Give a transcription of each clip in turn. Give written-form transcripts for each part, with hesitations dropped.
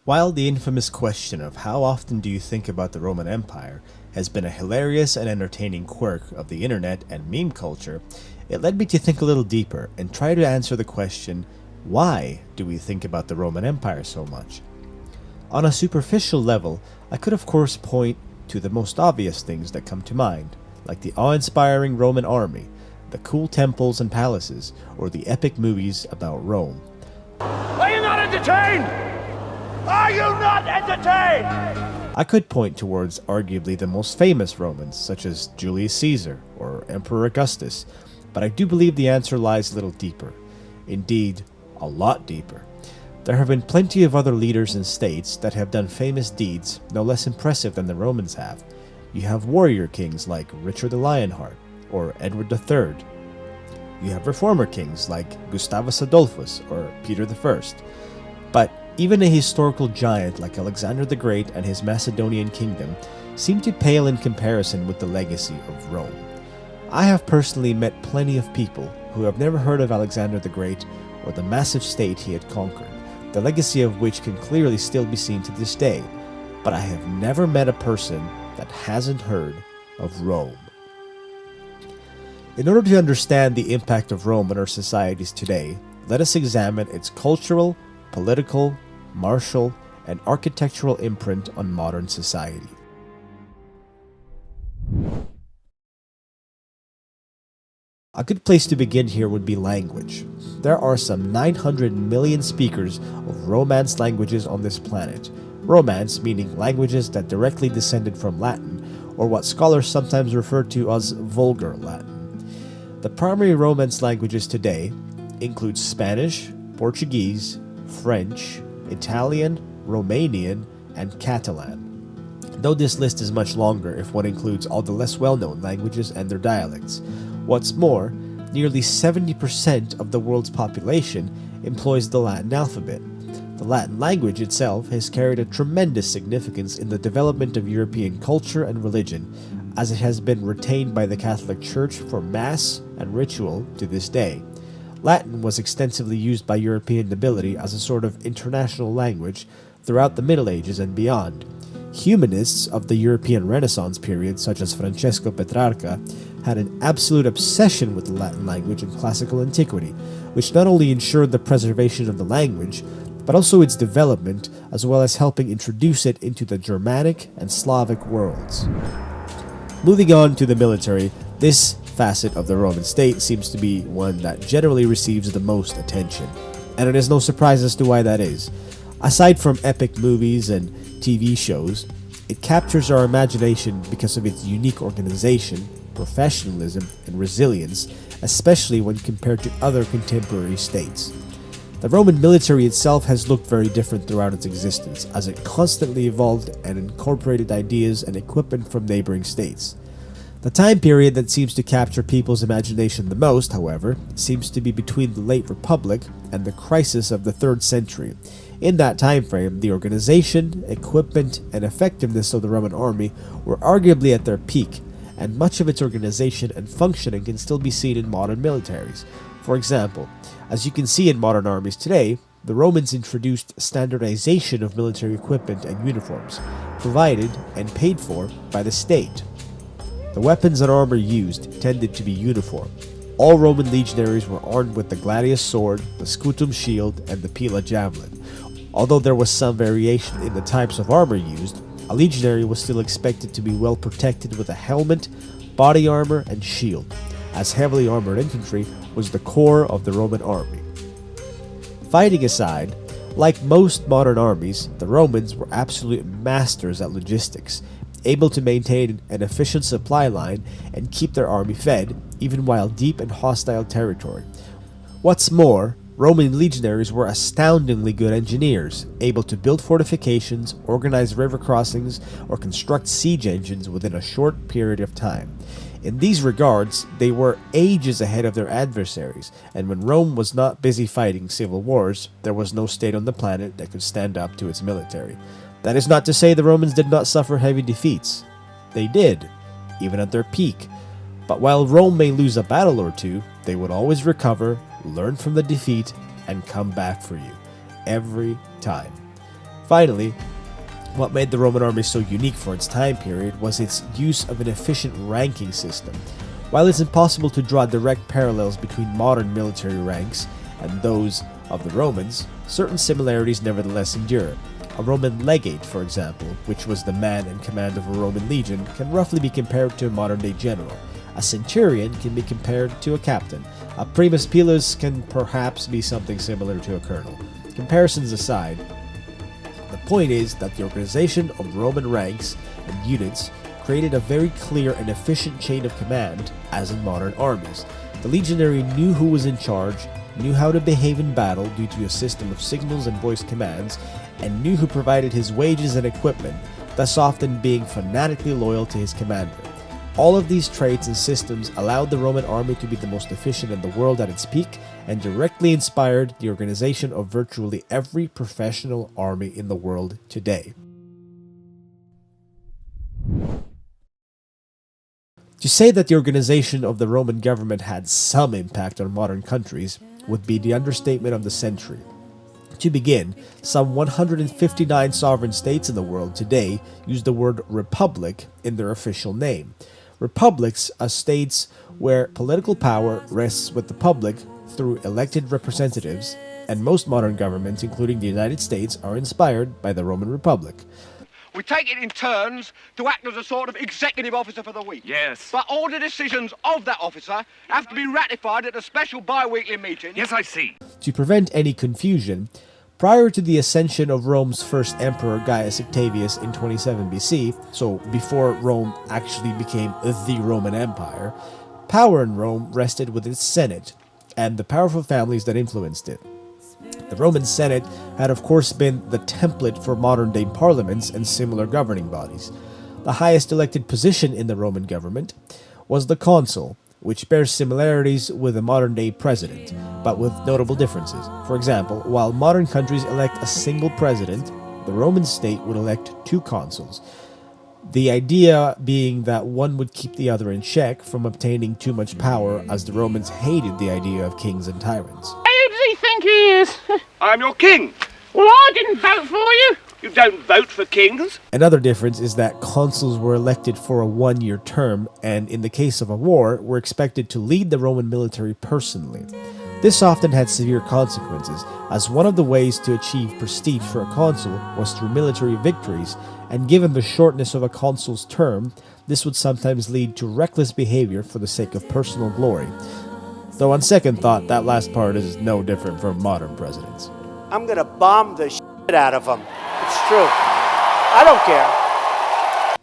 While the infamous question of how often do you think about the Roman Empire has been a hilarious and entertaining quirk of the internet and meme culture, it led me to think a little deeper and try to answer the question, why do we think about the Roman Empire so much? On a superficial level, I could of course point to the most obvious things that come to mind, like the awe-inspiring Roman army, the cool temples and palaces, or the epic movies about Rome. Are you not entertained? Are you not entertained? I could point towards arguably the most famous Romans, such as Julius Caesar or Emperor Augustus, but I do believe the answer lies a little deeper. Indeed, a lot deeper. There have been plenty of other leaders and states that have done famous deeds no less impressive than the Romans have. You have warrior kings like Richard the Lionheart or Edward III. You have reformer kings like Gustavus Adolphus or Peter I. But even a historical giant like Alexander the Great and his Macedonian kingdom seem to pale in comparison with the legacy of Rome. I have personally met plenty of people who have never heard of Alexander the Great or the massive state he had conquered, the legacy of which can clearly still be seen to this day, but I have never met a person that hasn't heard of Rome. In order to understand the impact of Rome on our societies today, let us examine its cultural, political, martial, and architectural imprint on modern society. A good place to begin here would be language. There are some 900 million speakers of Romance languages on this planet. Romance meaning languages that directly descended from Latin, or what scholars sometimes refer to as Vulgar Latin. The primary Romance languages today include Spanish, Portuguese, French, Italian, Romanian, and Catalan. Though this list is much longer if one includes all the less well-known languages and their dialects. What's more, nearly 70% of the world's population employs the Latin alphabet. The Latin language itself has carried a tremendous significance in the development of European culture and religion, as it has been retained by the Catholic Church for Mass and ritual to this day. Latin was extensively used by European nobility as a sort of international language throughout the Middle Ages and beyond. Humanists of the European Renaissance period, such as Francesco Petrarca, had an absolute obsession with the Latin language in classical antiquity, which not only ensured the preservation of the language, but also its development, as well as helping introduce it into the Germanic and Slavic worlds. Moving on to the military, this facet of the Roman state seems to be one that generally receives the most attention, and it is no surprise as to why that is. Aside from epic movies and TV shows, it captures our imagination because of its unique organization, professionalism, and resilience, especially when compared to other contemporary states. The Roman military itself has looked very different throughout its existence, as it constantly evolved and incorporated ideas and equipment from neighboring states. The time period that seems to capture people's imagination the most, however, seems to be between the late Republic and the crisis of the 3rd century. In that time frame, the organization, equipment, and effectiveness of the Roman army were arguably at their peak, and much of its organization and functioning can still be seen in modern militaries. For example, as you can see in modern armies today, the Romans introduced standardization of military equipment and uniforms, provided and paid for by the state. The weapons and armor used tended to be uniform. All Roman legionaries were armed with the gladius sword, the scutum shield, and the pila javelin. Although there was some variation in the types of armor used, a legionary was still expected to be well protected with a helmet, body armor, and shield, as heavily armored infantry was the core of the Roman army. Fighting aside, like most modern armies, the Romans were absolute masters at logistics, able to maintain an efficient supply line and keep their army fed, even while deep in hostile territory. What's more, Roman legionaries were astoundingly good engineers, able to build fortifications, organize river crossings, or construct siege engines within a short period of time. In these regards, they were ages ahead of their adversaries, and when Rome was not busy fighting civil wars, there was no state on the planet that could stand up to its military. That is not to say the Romans did not suffer heavy defeats. They did, even at their peak. But while Rome may lose a battle or two, they would always recover, learn from the defeat, and come back for you. Every time. Finally, what made the Roman army so unique for its time period was its use of an efficient ranking system. While it's impossible to draw direct parallels between modern military ranks and those of the Romans, certain similarities nevertheless endure. A Roman legate, for example, which was the man in command of a Roman legion, can roughly be compared to a modern-day general. A centurion can be compared to a captain. A primus pilus can perhaps be something similar to a colonel. Comparisons aside, the point is that the organization of Roman ranks and units created a very clear and efficient chain of command, as in modern armies. The legionary knew who was in charge, knew how to behave in battle due to a system of signals and voice commands, and knew who provided his wages and equipment, thus often being fanatically loyal to his commander. All of these traits and systems allowed the Roman army to be the most efficient in the world at its peak and directly inspired the organization of virtually every professional army in the world today. To say that the organization of the Roman government had some impact on modern countries would be the understatement of the century. To begin, some 159 sovereign states in the world today use the word republic in their official name. Republics are states where political power rests with the public through elected representatives, and most modern governments, including the United States, are inspired by the Roman Republic. We take it in turns to act as a sort of executive officer for the week. Yes. But all the decisions of that officer have to be ratified at a special bi-weekly meeting. Yes, I see. To prevent any confusion, prior to the ascension of Rome's first emperor Gaius Octavius in 27 BC, so before Rome actually became the Roman Empire, power in Rome rested with its Senate and the powerful families that influenced it. The Roman Senate had of course been the template for modern-day parliaments and similar governing bodies. The highest elected position in the Roman government was the consul, which bears similarities with a modern-day president, but with notable differences. For example, while modern countries elect a single president, the Roman state would elect two consuls. The idea being that one would keep the other in check from obtaining too much power, as the Romans hated the idea of kings and tyrants. Who does he think he is? I'm your king. Well, I didn't vote for you. You don't vote for kings. Another difference is that consuls were elected for a one-year term, and in the case of a war, were expected to lead the Roman military personally. This often had severe consequences, as one of the ways to achieve prestige for a consul was through military victories, and given the shortness of a consul's term, this would sometimes lead to reckless behavior for the sake of personal glory. Though on second thought, that last part is no different from modern presidents. I'm gonna bomb the shit out of them. It's true. I don't care.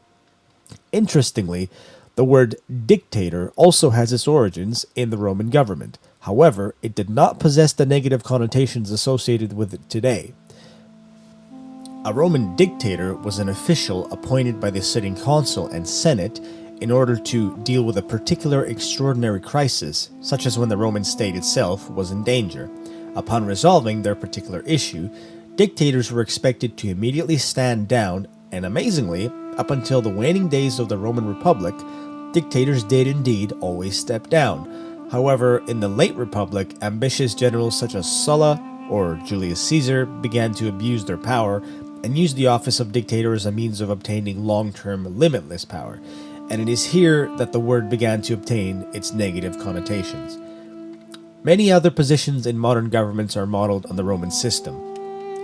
Interestingly, the word dictator also has its origins in the Roman government. However, it did not possess the negative connotations associated with it today. A Roman dictator was an official appointed by the sitting consul and senate in order to deal with a particular extraordinary crisis, such as when the Roman state itself was in danger. Upon resolving their particular issue, dictators were expected to immediately stand down, and amazingly, up until the waning days of the Roman Republic, dictators did indeed always step down. However, in the late Republic, ambitious generals such as Sulla or Julius Caesar began to abuse their power and used the office of dictator as a means of obtaining long-term limitless power. And it is here that the word began to obtain its negative connotations. Many other positions in modern governments are modeled on the Roman system,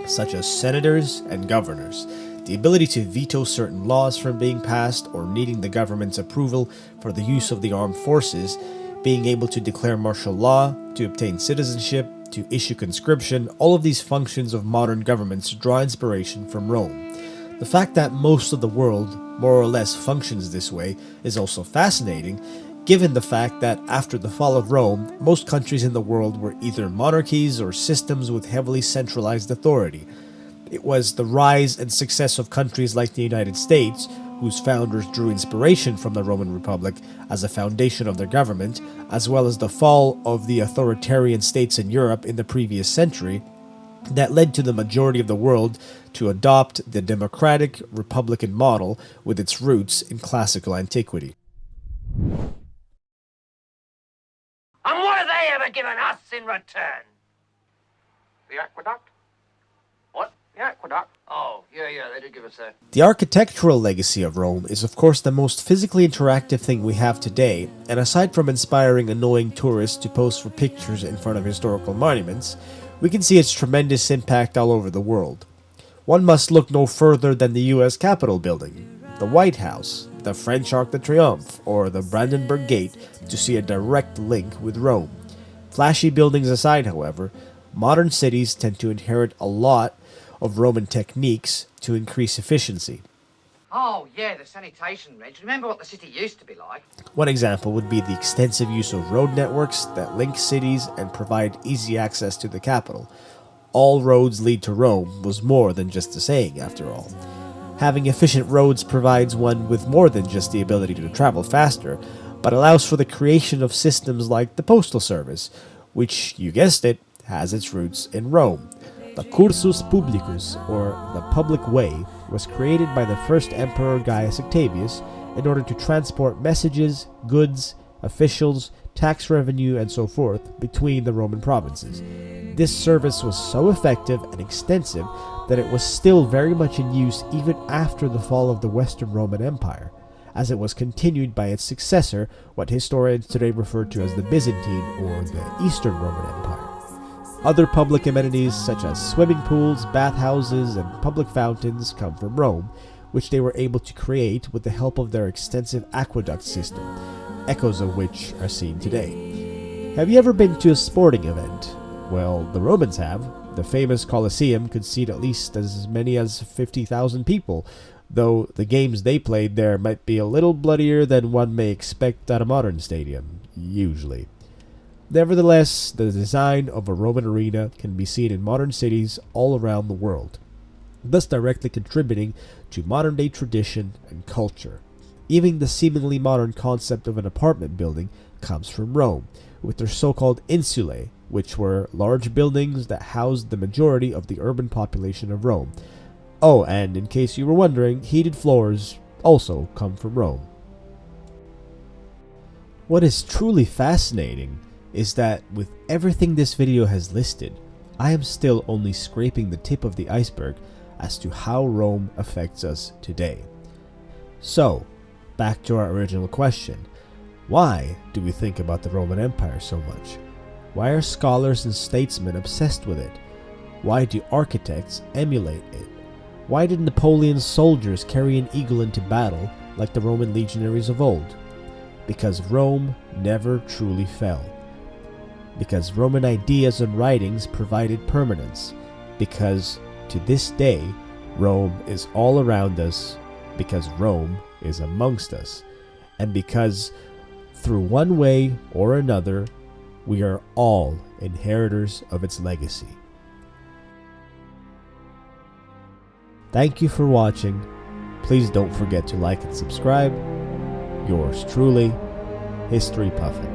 such as senators and governors. The ability to veto certain laws from being passed or needing the government's approval for the use of the armed forces, being able to declare martial law, to obtain citizenship, to issue conscription, all of these functions of modern governments draw inspiration from Rome. The fact that most of the world more or less functions this way is also fascinating, given the fact that after the fall of Rome, most countries in the world were either monarchies or systems with heavily centralized authority. It was the rise and success of countries like the United States, whose founders drew inspiration from the Roman Republic as a foundation of their government, as well as the fall of the authoritarian states in Europe in the previous century, that led to the majority of the world to adopt the democratic republican model with its roots in classical antiquity. And what have they ever given us in return? The aqueduct? What? The aqueduct? Oh, yeah, they did give us that. The architectural legacy of Rome is of course the most physically interactive thing we have today, and aside from inspiring annoying tourists to pose for pictures in front of historical monuments, we can see its tremendous impact all over the world. One must look no further than the US Capitol building, the White House, the French Arc de Triomphe, or the Brandenburg Gate to see a direct link with Rome. Flashy buildings aside, however, modern cities tend to inherit a lot of Roman techniques to increase efficiency. Oh, yeah, the sanitation, Reg. Remember what the city used to be like? One example would be the extensive use of road networks that link cities and provide easy access to the capital. All roads lead to Rome was more than just a saying, after all. Having efficient roads provides one with more than just the ability to travel faster, but allows for the creation of systems like the postal service, which, you guessed it, has its roots in Rome. The cursus publicus, or the public way, was created by the first emperor Gaius Octavius in order to transport messages, goods, officials, tax revenue, and so forth between the Roman provinces. This service was so effective and extensive that it was still very much in use even after the fall of the Western Roman Empire, as it was continued by its successor, what historians today refer to as the Byzantine or the Eastern Roman Empire. Other public amenities such as swimming pools, bathhouses, and public fountains come from Rome, which they were able to create with the help of their extensive aqueduct system, echoes of which are seen today. Have you ever been to a sporting event? Well, the Romans have. The famous Colosseum could seat at least as many as 50,000 people, though the games they played there might be a little bloodier than one may expect at a modern stadium, usually. Nevertheless, the design of a Roman arena can be seen in modern cities all around the world, thus directly contributing to modern-day tradition and culture. Even the seemingly modern concept of an apartment building comes from Rome, with their so-called insulae, which were large buildings that housed the majority of the urban population of Rome. Oh, and in case you were wondering, heated floors also come from Rome. What is truly fascinating is that with everything this video has listed, I am still only scraping the tip of the iceberg as to how Rome affects us today. So, back to our original question. Why do we think about the Roman Empire so much? Why are scholars and statesmen obsessed with it? Why do architects emulate it? Why did Napoleon's soldiers carry an eagle into battle like the Roman legionaries of old? Because Rome never truly fell. Because Roman ideas and writings provided permanence. Because, to this day, Rome is all around us. Because Rome is amongst us. And because, through one way or another, we are all inheritors of its legacy. Thank you for watching. Please don't forget to like and subscribe. Yours truly, History Puffin.